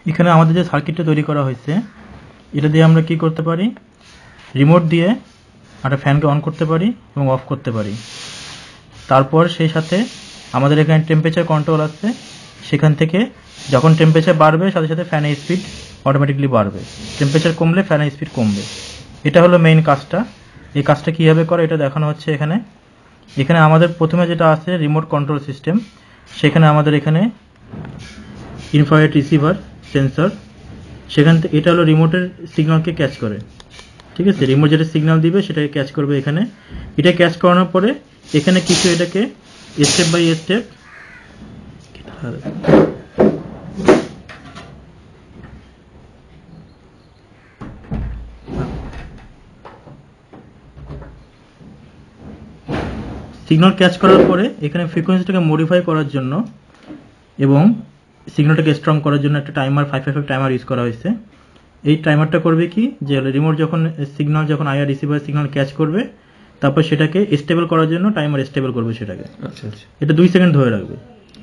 এখানে আমাদের যে সার্কিটটা তৈরি করা হয়েছে এটা দিয়ে আমরা কি করতে পারি, রিমোট দিয়ে একটা ফ্যানকে অন করতে পারি এবং অফ করতে পারি। তারপর সেই সাথে আমাদের এখানে টেম্পারেচার কন্ট্রোল আছে, সেখান থেকে যখন টেম্পারেচার বাড়বে সাথে সাথে ফ্যানের স্পিড অটোমেটিকলি বাড়বে, টেম্পারেচার কমলে ফ্যানের স্পিড কমবে। এটা হলো মেইন কাজটা। এই কাজটা কীভাবে করে এটা দেখানো হচ্ছে এখানে। এখানে আমাদের প্রথমে যেটা আছে রিমোট কন্ট্রোল সিস্টেম, সেখানে আমাদের এখানে ইনফ্রারেড রিসিভার সেন্সর, সেখান থেকে এটা হলো রিমোটের সিগন্যালকে ক্যাচ করে, ঠিক আছে। রিমোট যেটা সিগন্যাল দিবে সেটাকে ক্যাচ করবে এখানে। এটা ক্যাচ করানোর পরে এখানে কিছু এটাকে step by step signal catch করার পরে এখানে ফ্রিকোয়েন্সিটাকে মডিফাই করার জন্য এবং সিগন্যালটাকে স্ট্রং করার জন্য একটা টাইমার 555 টাইমার ইউজ করা হয়েছে। এই টাইমারটা করবে কি, যে রিমোট যখন সিগন্যাল যখন আইআর রিসিভার সিগন্যাল ক্যাচ করবে তারপর সেটাকে স্টেবল করার জন্য টাইমার স্টেবল করবে সেটাকে। আচ্ছা আচ্ছা, এটা 2 সেকেন্ড ধরে রাখবে।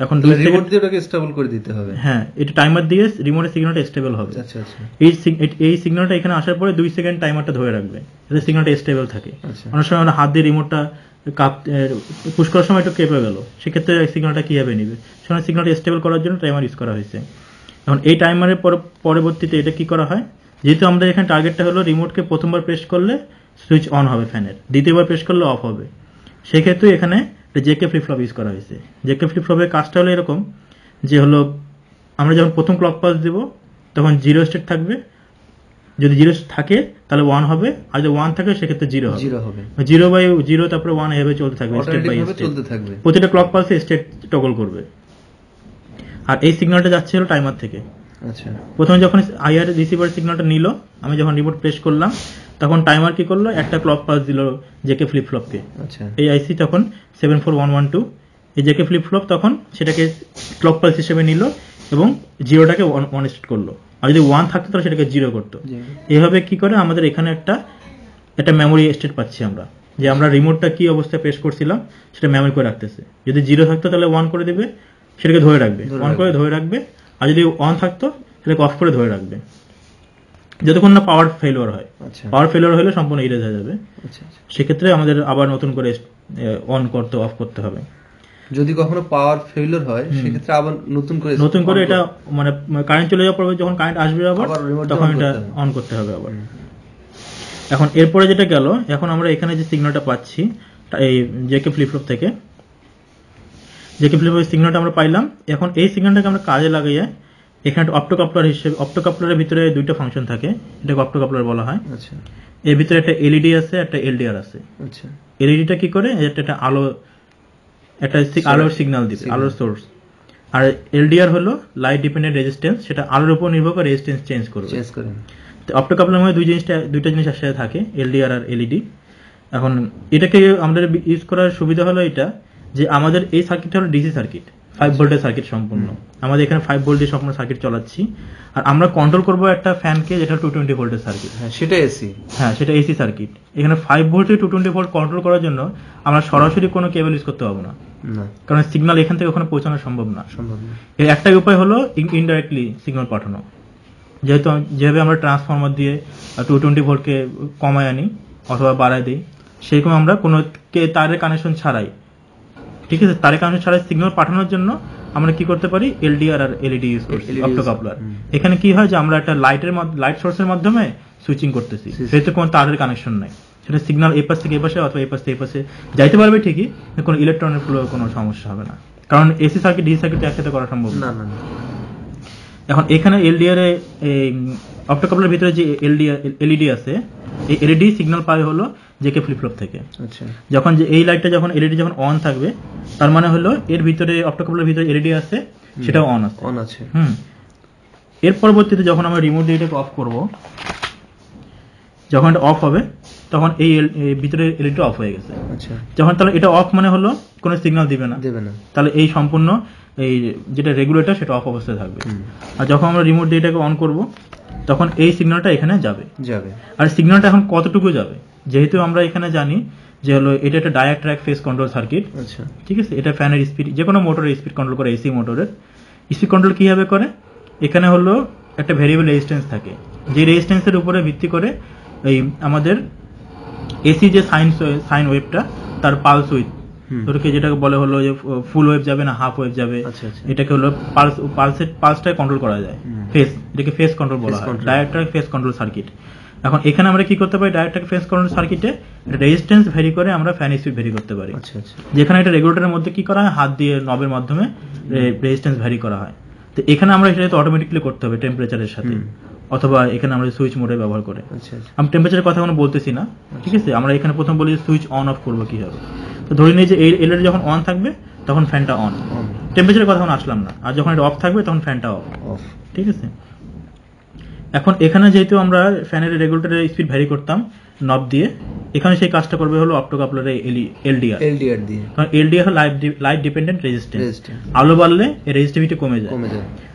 এখন 2 সেকেন্ড দিয়ে ওটাকে স্টেবল করে দিতে হবে। হ্যাঁ, এটা টাইমার দিয়ে রিমোটের সিগন্যালটা স্টেবল হবে। আচ্ছা আচ্ছা, এই সিগন্যালটা এখানে আসার পরে 2 সেকেন্ড টাইমারটা ধরে রাখবে যাতে সিগন্যালটা স্টেবল থাকে। অনেক সময় আমরা হাত দিয়ে রিমোটটা পুশ করার সময় একটু কেঁপে গেল, সেক্ষেত্রে সিগন্যালটা কীভাবে নেবে, সেখানে সিগন্যালটা স্টেবল করার জন্য টাইমার ইউজ করা হয়েছে। এখন এই টাইমারের পরবর্তীতে এটা কি করা হয়, যেহেতু আমাদের এখানে টার্গেটটা হলো রিমোটকে প্রথমবার প্রেস করলে সুইচ অন হবে ফ্যানের, দ্বিতীয়বার প্রেস করলে অফ হবে, সেক্ষেত্রে এখানে জেকে ফ্লিপ ফ্লপ ইউজ করা হয়েছে। জেকে ফ্লিপ ফ্লপের কাজটা হলো এরকম যে হলো আমরা যখন প্রথম ক্লক পালস দেবো তখন 0 স্টেট থাকবে, যদি 0 থাকে তাহলে 1 হবে, আর যদি 1 থাকে সেক্ষেত্রে 0 হবে। 0 বাই 0 তারপরে 1 এভাবে চলতে থাকবে, স্টেপ বাই স্টেপ প্রতিটা ক্লক পালসে স্টেট টগল করবে। আর এই সিগন্যালটা যাচ্ছে হলো টাইমার থেকে। আচ্ছা, প্রথমে যখন আইআর রিসিভার সিগন্যালটা নিল, আমি যখন রিমোট প্রেস করলাম তখন টাইমার কি করলো, একটা ক্লক পালস দিল জেকে ফ্লিপ ফ্লপকে। আচ্ছা, এই আইসি তখন 74112 এই জেকে ফ্লিপ ফ্লপ তখন সেটাকে ক্লক পালস হিসেবে নিল এবং 0টাকে 1 স্টেট করলো, আর যদি 1 থাকতো তাহলে সেটাকে 0 করতো। এইভাবে কি করে আমাদের এখানে একটা মেমোরি স্টেট পাচ্ছি আমরা, যে আমরা রিমোটটা কি অবস্থায় প্রেস করছিলাম সেটা মেমোরি করে রাখতেছে। যদি 0 থাকতো তাহলে 1 করে দেবে, সেটাকে ধরে রাখবে, 1 করে ধরে রাখবে, আর যদি 1 থাকতো সেটাকে অফ করে ধরে রাখবে যতক্ষণ না পাওয়ার ফেলিওর হয়। পাওয়ার ফেলিওর হলে সম্পূর্ণ ইরেজ হয়ে যাবে। সেক্ষেত্রে আমাদের আবার নতুন করে অন করতে অফ করতে হবে। যদি কখনো পাওয়ার ফেলিওর হয় সেক্ষেত্রে আবার নতুন করে এটা মানে কারেন্ট চলে যাওয়ার পরে যখন কারেন্ট আসবে আবার তখন এটা অন করতে হবে আবার। এখন এরপরে যেটা গেল, এখন আমরা এখানে যে সিগন্যালটা পাচ্ছি এই জেকে ফ্লিপ ফ্লপ থেকে, জেকে ফ্লিপ ফ্লপের সিগন্যালটা আমরা পাইলাম। এখন এই সিগন্যালটাকে আমরা কাজে লাগাইয়ে এখানে অপ্টোকাপলার হিসেবে, অপ্টোকাপলারের ভিতরে 2টা ফাংশন থাকে, এটাকে অপ্টোকাপলার বলা হয়। আচ্ছা, এর ভিতরে একটা এলইডি আছে, একটা এলডিআর আছে। আচ্ছা, এলইডিটা কি করে, একটা আলোর সিগন্যাল দিবে, আলোর সোর্স। আর এলডিআর হলো লাইট ডিপেন্ডেন্ট রেজিস্ট্যান্স, সেটা আলোর উপর নির্ভর করে রেজিস্ট্যান্স চেঞ্জ করবে। তো অপ্টোকাপলার মধ্যে দুইটা জিনিস একসাথে থাকে, এলডিআর আর এলইডি। এখন এটাকে আমাদের ইউজ করার সুবিধা হলো এটা যে আমাদের এই সার্কিটটা হলো ডিসি সার্কিট, 5 ভোল্টের সার্কিট সম্পূর্ণ। আমাদের এখানে 5 ভোল্ট দিয়ে সম্পূর্ণ সার্কিট চালাচ্ছি, আর আমরা কন্ট্রোল করবো একটা ফ্যানকে যেটা 220 ভোল্টের সার্কিট। সেটা এসি। হ্যাঁ, সেটা এসি সার্কিট। এখানে 5 ভোল্ট থেকে 220 ভোল্ট কন্ট্রোল করার জন্য আমরা সরাসরি কোনো কেবল ইউজ করতে পারবো না, কারণ সিগন্যাল এখান থেকে ওখানে পৌঁছানো সম্ভব না। এর একটাই উপায় হলো ইনডাইরেক্টলি সিগন্যাল পাঠানো। যেভাবে আমরা ট্রান্সফরমার দিয়ে 220 ভোল্টকে কমায় আনি অথবা বাড়ায় দিই, সেরকম আমরা কোনো তারের কানেকশন ছাড়াই, ঠিক আছে, তারের কানেকশন ছাড়াই সিগন্যাল পাঠানোর জন্য আমরা কি করতে পারি, এলডিআর আর এলইডি ইউজ করছি, অপ্টোকাপলার। এখানে কি হয় যে আমরা একটা লাইট সোর্সের মাধ্যমে সুইচিং করতেছি, সেটা কোনো তারের কানেকশন নাই, সেটা সিগন্যাল এই পাশ থেকে এই পাশে অথবা এই পাশ থেকে এই পাশে যাইতে পারবে ঠিকই, কোনো ইলেকট্রনিক ফ্লো কোনো সমস্যা হবে না, কারণ এসি সার্কিট ডিসি সার্কিট একসাথে করা সম্ভব না। এখন এখানে এলডিআর অপ্টোকাপলার ভিতরে যে এলইডি আছে, এই এলইডি সিগন্যাল পায় হলো জেকে ফ্লিপ ফ্লপ থেকে। আচ্ছা, যখন যে এই লাইটটা যখন এলইডি যখন অন থাকবে তার মানে হলো এর ভিতরে অপ্টোকাপলার ভিতরে এলইডি আছে, সেটাও অন আছে। এর পরবর্তীতে যখন আমরা রিমোট দিয়ে এটাকে অফ করব, যখন এটা অফ হবে তখন এই ভিতরে এলইডি অফ হয়ে গেছে। আচ্ছা, যখন তাহলে এটা অফ মানে হলো কোনো সিগন্যাল দিবে না, তাহলে এই সম্পূর্ণ এই যেটা রেগুলেটর সেটা অফ অবস্থায় থাকবে। আর যখন আমরা রিমোট দিয়ে এটাকে অন করব তখন এই সিগন্যালটা এখানে যাবে। আর সিগন্যালটা এখন কতটুকু যাবে, যেহেতু আমরা এখানে জানি যে হলো এটা একটা direct track face control circuit. আচ্ছা, ঠিক আছে, এটা ফ্যানের স্পিড, যে কোনো মোটরের স্পিড কন্ট্রোল করে, এসি মোটরের স্পিড কন্ট্রোল কিভাবে করে, এখানে হলো একটা ভেরিয়েবল রেজিস্ট্যান্স থাকে, যে রেজিস্ট্যান্সের উপরে ভিত্তি করে এই আমাদের এসি যে সাইন ওয়েভটা তার পালস উইথ ধরকে যেটাকে বলে হলো যে ফুল ওয়েভ যাবে না হাফ ওয়েভ যাবে, এটাকে হলো পালসটাকে কন্ট্রোল করা যায়। ফেস, এটাকে ফেস কন্ট্রোল বলা হয়, ডায়োডটা ফেস কন্ট্রোল সার্কিট। এখন এখানে আমরা কি করতে পারি, ডায়োডটা ফেস কন্ট্রোল সার্কিটে রেজিস্ট্যান্স ভ্যারি করে আমরা ফ্যান স্পিড ভ্যারি করতে পারি। যেখানে এটা রেগুলেটরের মধ্যে কি করা হয়, হাত দিয়ে নবের মাধ্যমে রেজিস্ট্যান্স ভ্যারি করা হয়। তো এখানে আমরা এটা অটোমেটিক্যালি করতে হবে টেম্পারেচারের সাথে, অথবা এখানে আমরা সুইচ মোডে ব্যবহার করে। আমি টেম্পারেচারের কথা কোনো বলতেছি না, ঠিক আছে। আমরা এখানে প্রথম বলি সুইচ অন অফ করবো কিভাবে। তো ধরে নিই যে এই এলইডি যখন অন থাকবে তখন ফ্যানটা অন, টেম্পারেচারের কথা এখন আসলাম না। আর যখন এটা অফ থাকবে তখন ফ্যানটা অফ, ঠিক আছে। এখন এখানে যেহেতু আমরা ফ্যানের রেগুলেটরের স্পিড ভ্যারি করতাম নব দিয়ে, এখানে সেই কাজটা করবে হলো অপ্টোকাপলারের এলডিআর দিয়ে। কারণ এলডিআর হলো লাইট ডিপেন্ডেন্ট রেজিস্ট্যান্স। আলো বাড়লে এর রেজিস্টিভিটি কমে যায়,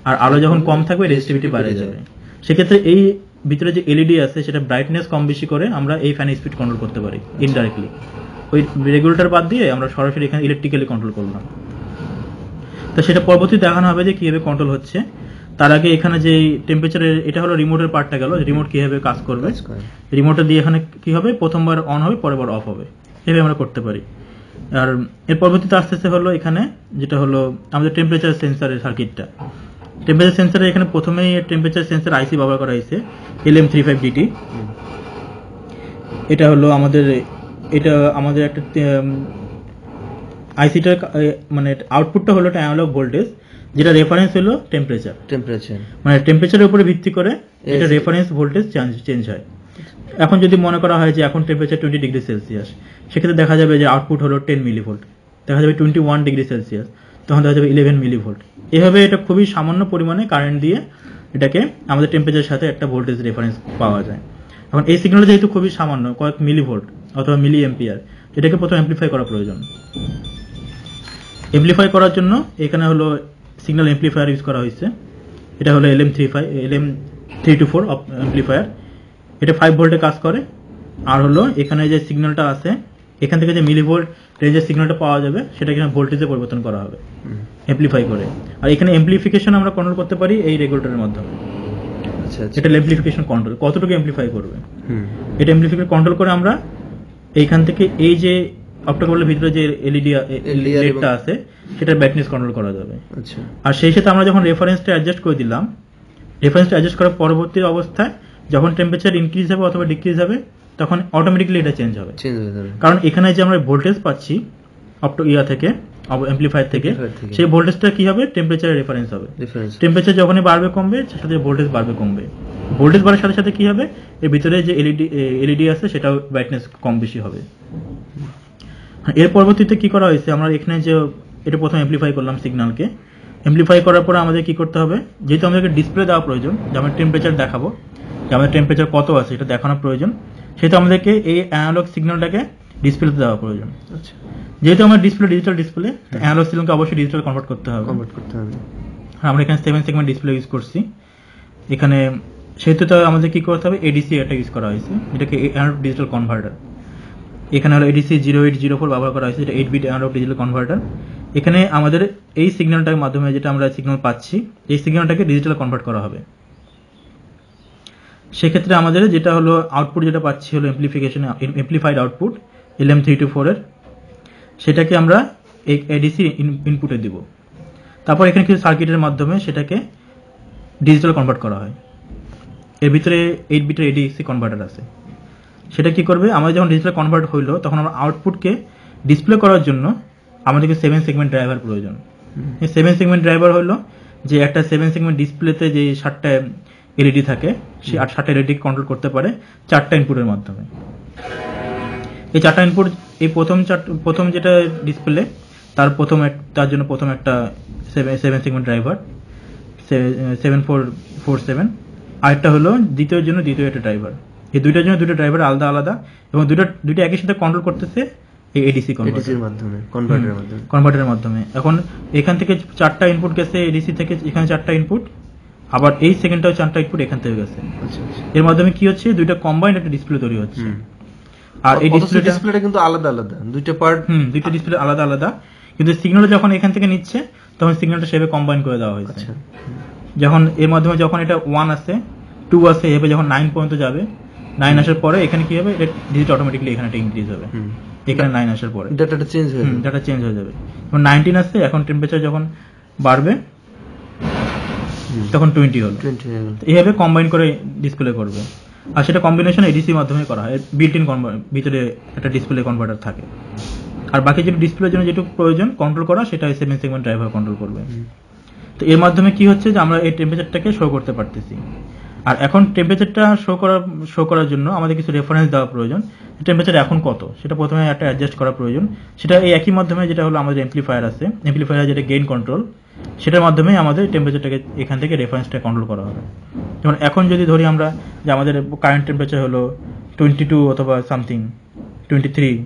আর আলো যখন কম থাকবে রেজিস্টিভিটি বেড়ে যাবে। সেক্ষেত্রে এই ভিতরে যে এলইডি আছে সেটা ব্রাইটনেস কম বেশি করে আমরা এই ফ্যান স্পিড কন্ট্রোল করতে পারি ইনডাইরেক্টলি। ওই রেগুলেটর বাদ দিয়ে আমরা সরাসরি এখানে ইলেকট্রিক্যালি কন্ট্রোল করলাম। তো সেটা পরবর্তী দেখানো হবে যে কিভাবে কন্ট্রোল হচ্ছে। তার আগে এখানে যে টেম্পারেচারের, এটা হলো রিমোটের পার্টটা গেল, রিমোট কিভাবে কাজ করবে। রিমোটটা দিয়ে এখানে কি হবে, প্রথমবার অন হবে পরের বার অফ হবে, এভাবে আমরা করতে পারি। আর এর পরবর্তীতে আস্তে আস্তে হলো এখানে যেটা হলো আমাদের টেম্পারেচার সেন্সারের সার্কিটটা। টেম্পারেচার সেন্সারে এখানে প্রথমেই টেম্পারেচার সেন্সার আইসি ব্যবহার করা হয়েছে LM35DT। এটা হলো আমাদের একটা আইসিটার মানে আউটপুটটা হলো একটা অ্যানালগ ভোল্টেজ, যেটা রেফারেন্স হলো টেম্পারেচার, মানে টেম্পারেচারের উপরে ভিত্তি করে এটা রেফারেন্স ভোল্টেজ চেঞ্জ হয়। এখন যদি মনে করা হয় যে এখন টেম্পারেচার 20 ডিগ্রি সেলসিয়াস, সেক্ষেত্রে দেখা যাবে যে আউটপুট হলো 10 মিলিভোল্ট। দেখা যাবে 21 ডিগ্রি সেলসিয়াস, তখন দেখা যাবে 11 মিলিভোল্ট। এভাবে এটা খুবই সামান্য পরিমাণে কারেন্ট দিয়ে এটাকে আমাদের টেম্পারেচারের সাথে একটা ভোল্টেজ রেফারেন্স পাওয়া যায়। এখন এই সিগন্যালটা যেহেতু খুবই সামান্য, কয়েক মিলিভোল্ট অথবা মিলি এম্পিয়ার, এটাকে প্রথমে অ্যাম্প্লিফাই করা প্রয়োজন। অ্যাম্প্লিফাই করার জন্য এখানে হলো সিগন্যাল অ্যাম্প্লিফায়ার ইউজ করা হয়েছে। এটা হলো LM324 অ্যাম্প্লিফায়ার। এটা 5 ভোল্টে কাজ করে। আর হলো এখানে যে সিগন্যালটা আছে, এখান থেকে যে মিলিভোল্ট রেঞ্জের সিগন্যালটা পাওয়া যাবে সেটা এখানে ভোল্টেজে পরিবর্তন করা হবে অ্যাম্প্লিফাই করে। আর এখানে অ্যাম্প্লিফিকেশন আমরা কন্ট্রোল করতে পারি এই রেগুলেটরের মাধ্যমে। এটা অ্যাম্প্লিফিকেশন কন্ট্রোল, কতটুকু অ্যাম্প্লিফাই করবে এটা অ্যাম্প্লিফিকেশন কন্ট্রোল করে আমরা এইখান থেকে এই যে অপটোকেবলের ভিতরে যে এলইডিটা আছে সেটা ব্রাইটনেস কন্ট্রোল করা যাবে। আর সেই সাথে আমরা যখন রেফারেন্সটা অ্যাডজাস্ট করে দিলাম, রেফারেন্সটা অ্যাডজাস্ট করার পরবর্তী অবস্থায় যখন টেম্পারেচার ইনক্রিজ হবে অথবা ডিক্রিজ হবে তখন অটোমেটিক্যালি এটা চেঞ্জ হবে। কারণ এখানে যে আমরা ভোল্টেজ পাচ্ছি থেকে অ্যাম্প্লিফায়ার থেকে, সেই ভোল্টেজটা কি হবে, টেম্পারেচারের রেফারেন্স হবে। টেম্পারেচার যখনই বাড়বে কমবে সাথে ভোল্টেজ বাড়বে কমবে। ভোল্টেজ বাড়ার সাথে সাথে কি হবে, এর ভিতরে যে এলইডি আছে সেটাও ব্রাইটনেস কম বেশি হবে। এর পরবর্তীতে কি করা হয়েছে, আমরা এখানে যে এটা প্রথম অ্যাম্প্লিফাই করলাম সিগন্যালকে, অ্যাম্প্লিফাই করার পরে আমাদের কি করতে হবে, যেহেতু আমাদেরকে ডিসপ্লে দেওয়া প্রয়োজন, যে আমরা টেম্পারেচার দেখাবো, যে আমাদের টেম্পারেচার কত আছে এটা দেখানো প্রয়োজন, সেহেতু আমাদেরকে এই অ্যানালগ সিগন্যালটাকে ডিসপ্লেতে দেওয়া প্রয়োজন। যেহেতু আমার ডিজিটাল ডিসপ্লে, অ্যানালগ সিগন্যালকে অবশ্যই ডিজিটাল কনভার্ট করতে হবে। আমরা এখানে 7 সেগমেন্ট ডিসপ্লে ইউজ করছি এখানে, সেহেতু তো আমাদের কি করতে হবে, এডিসি একটা ইউজ করা হয়েছে, যেটাকে অ্যানালগ ডিজিটাল কনভার্টার। এখানে হলো এডিসি 0804 ব্যবহার করা হয়েছে, এটা 8 বিট অ্যানালগ ডিজিটাল কনভার্টার। এখানে আমাদের এই সিগন্যালটার মাধ্যমে যেটা আমরা সিগন্যাল পাচ্ছি, এই সিগন্যালটাকে ডিজিটাল কনভার্ট করা হবে। সেক্ষেত্রে আমাদের যেটা হলো আউটপুট যেটা পাচ্ছি হলো অ্যাম্প্লিফাইড আউটপুট LM324 এর, সেটাকে আমরা এই এডিসি ইনপুটে দিব। তারপর এখানে কিছু সার্কিটের মাধ্যমে সেটাকে ডিজিটাল কনভার্ট করা হয়। এর ভিতরে 8 বিটের এডিসি কনভার্টার আছে। সেটা কি করবে, আমাদের যখন ডিজিটাল কনভার্ট হইলো তখন আমরা আউটপুটকে ডিসপ্লে করার জন্য আমাদেরকে 7 সেগমেন্ট ড্রাইভার প্রয়োজন। এই 7 সেগমেন্ট ড্রাইভার হলো যে একটা 7 সেগমেন্ট ডিসপ্লেতে যে 7টা এলইডি থাকে, সেই 7টা এলইডি কন্ট্রোল করতে পারে 4টা ইনপুটের মাধ্যমে। এই 4টা ইনপুট, এই প্রথম যেটা ডিসপ্লে তার জন্য প্রথম একটা 7 সেগমেন্ট ড্রাইভার 7447, আরেকটা হলো দ্বিতীয় জন্য দ্বিতীয় একটা ড্রাইভার। এই দুইটার জন্য দুটো ড্রাইভার আলাদা আলাদা, এবং দুইটা একই সাথে কন্ট্রোল করতেছে এই এডিসি কনভার্টারের মাধ্যমে। এখন এখান থেকে 4টা ইনপুট গেছে এডিসি থেকে, এখানে 4টা ইনপুট, আবার এই সেকেন্ডটাও 4টা ইনপুট এখান থেকে গেছে। এর মাধ্যমে কি হচ্ছে, দুইটা কম্বাইন্ড একটা ডিসপ্লে তৈরি হচ্ছে। আর এই ডিসপ্লেটা কিন্তু আলাদা আলাদা, দুইটা পার্ট, দুইটা ডিসপ্লে আলাদা আলাদা, কিন্তু সিগন্যাল যখন এখান থেকে নিচ্ছে তখন সিগন্যালটা সেভাবে কম্বাইন করে দেওয়া হয়েছে। যখন এর মাধ্যমে যখন এটা 1 আসে 2 আসে এভাবে যখন 9 পর্যন্ত যাবে, 9 আসার পরে এখানে কি হবে, এটা ডিজিট অটোমেটিক্যালি এখানে একটা ইনক্রিজ হবে, এখানে 9 আসার পরে ডাটাটা চেঞ্জ হয়ে যাবে। ডাটা চেঞ্জ হয়ে যাবে। যখন 19 আসছে, এখন টেম্পারেচার যখন বাড়বে তখন 20 হলো। 20 হয়ে গেল। এইভাবে কম্বাইন করে ডিসপ্লে করবে, আর সেটা কম্বিনেশন এডিসির মাধ্যমে করা হয়। বিল্ট ইন ভিতরে একটা ডিসপ্লে কনভার্টার থাকে, আর বাকি যেটা ডিসপ্লের জন্য যেটুকু প্রয়োজন কন্ট্রোল করা, সেটা 7 সেগমেন্ট ড্রাইভার কন্ট্রোল করবে। তো এর মাধ্যমে কি হচ্ছে যে আমরা এই টেম্পারেচারটাকে শো করতে পারতেছি। আর এখন টেম্পারেচারটা শো করার জন্য আমাদের কিছু রেফারেন্স দেওয়া প্রয়োজন, টেম্পারেচার এখন কত সেটা প্রথমে একটা অ্যাডজাস্ট করা প্রয়োজন। সেটা এই একই মাধ্যমে যেটা হলো আমাদের এমপ্লিফায়ার আছে, এমপ্লিফায়ার যেটা গেইন কন্ট্রোল, সেটার মাধ্যমে আমাদের টেম্পারেচারটাকে এখান থেকে রেফারেন্সটা কন্ট্রোল করা হবে। যেমন এখন যদি ধরি আমরা যে আমাদের কারেন্ট টেম্পারেচার হলো 22 অথবা সামথিং 23,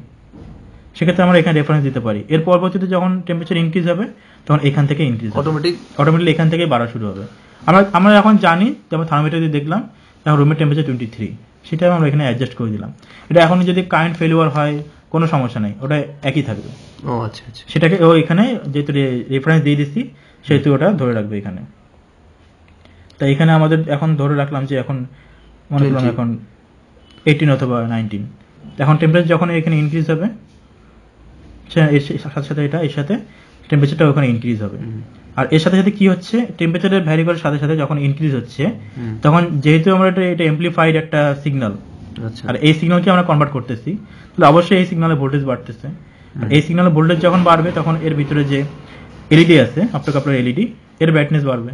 সেক্ষেত্রে আমরা এখানে রেফারেন্স দিতে পারি। এর পরবর্তীতে যখন টেম্পারেচার ইনক্রিজ হবে তখন এখান থেকে ইনক্রিজ অটোমেটিকলি এখান থেকেই বাড়া শুরু হবে। আমরা এখন জানি, যেমন থার্মোমিটার দিয়ে দেখলাম এখন রুমের টেম্পারেচার 23, সেটা আমরা এখানে অ্যাডজাস্ট করে দিলাম। এটা এখন যদি কারেন্ট ফেলিওর হয় কোনো সমস্যা নেই, ওটা একই থাকবে। ও আচ্ছা আচ্ছা, সেটাকে ও এখানে যেহেতু রেফারেন্স দিয়ে দিচ্ছি সেহেতু ওটা ধরে রাখবে এখানে। তাই এখানে আমাদের এখন ধরে রাখলাম যে এখন মনে করলাম এখন 18 অথবা 19, এখন টেম্পারেচার যখন এখানে ইনক্রিজ হবে এর সাথে সাথে এর সাথে টেম্পারেচারটা ওখানে ইনক্রিজ হবে। আর এর সাথে সাথে কি হচ্ছে, টেম্পারেচারের ভ্যারি করার সাথে সাথে যখন ইনক্রিজ হচ্ছে তখন যেহেতু আমরা এটা এমপ্লিফাইড একটা সিগন্যাল, আর এই সিগন্যালকে আমরা কনভার্ট করতেছি, তাহলে অবশ্যই এই সিগন্যালের ভোল্টেজ বাড়তেছে। আর এই সিগন্যালের ভোল্টেজ যখন বাড়বে তখন এর ভিতরে যে এলইডি আছে, আপনার এলইডি, এর ব্রাইটনেস বাড়বে।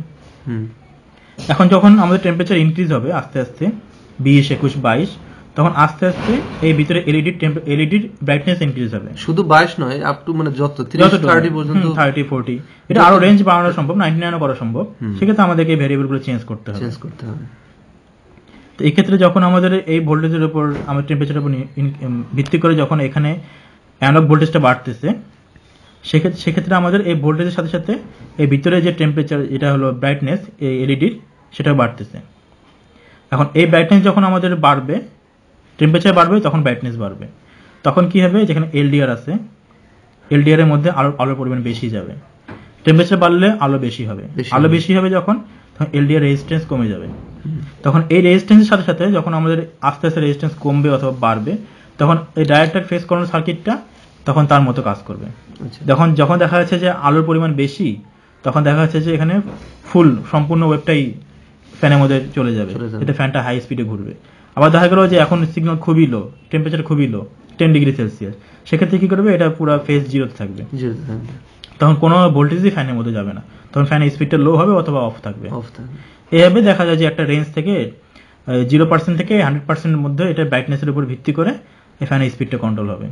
এখন যখন আমাদের টেম্পারেচার ইনক্রিজ হবে আস্তে আস্তে 20, 21, 22, তখন আস্তে আস্তে এই ভিতরে এলইডির ব্রাইটনেস ইনক্রিজ হবে। শুধু 22 নয়, আপ টু মানে যত 30 পর্যন্ত, 30, 40, এটা আরো রেঞ্জ বাড়ানো সম্ভব, 99 করা সম্ভব। সেক্ষেত্রে আমাদেরকে এই ভেরিয়েবলগুলো চেঞ্জ করতে হবে। তো এই ক্ষেত্রে যখন আমাদের এই ভোল্টেজের উপর, আমাদের টেম্পারেচারের উপর ভিত্তি করে যখন এখানে অ্যানালগ ভোল্টেজটা বাড়তেছে, সেক্ষেত্রে আমাদের এই ভোল্টেজের সাথে সাথে এই ভিতরে যে টেম্পারেচার, এটা হলো ব্রাইটনেস এই এলইডির, সেটাও বাড়তেছে। এখন এই ব্রাইটনেস যখন আমাদের বাড়বে, টেম্পারেচার বাড়বে, তখন ব্রাইটনেস বাড়বে। তখন কি হবে, যেখানে এলডিআর আছে, এলডিআর এর মধ্যে আলোর পরিমাণ বেশি যাবে। টেম্পারেচার বাড়লে আলো বেশি হবে, আলো বেশি হবে যখন, তখন এলডিআর রেজিস্ট্যান্স কমে যাবে। তখন এই রেজিস্ট্যান্সের সাথে সাথে যখন আমাদের আস্তে আস্তে রেজিস্ট্যান্স কমবে অথবা বাড়বে, তখন এই ডায়োডটার ফেজ করানোর সার্কিটটা তখন তার মতো কাজ করবে। যখন দেখা যাচ্ছে যে আলোর পরিমাণ বেশি, তখন দেখা যাচ্ছে যে এখানে সম্পূর্ণ ওয়েভটাই ফ্যানের মধ্যে চলে যাবে, এতে ফ্যানটা হাই স্পিডে ঘুরবে। আবার দেখা গেল যে এখন সিগন্যাল খুবই লো, টেম্পারেচার খুবই লো, 10 ডিগ্রি সেলসিয়াস, সেক্ষেত্রে কি করবে, এটা পুরো ফেজ জিরোতে থাকবে। তখন কোনো ভোল্টেজই ফ্যানের মধ্যে যাবে না, তখন ফ্যানের স্পিডটা লো হবে অথবা অফ থাকবে। এভাবে দেখা যায় যে একটা রেঞ্জ থেকে 0% থেকে 100% এর মধ্যে এটা ব্রাইটনেসের উপর ভিত্তি করে এই ফ্যানের স্পিডটা কন্ট্রোল হবে।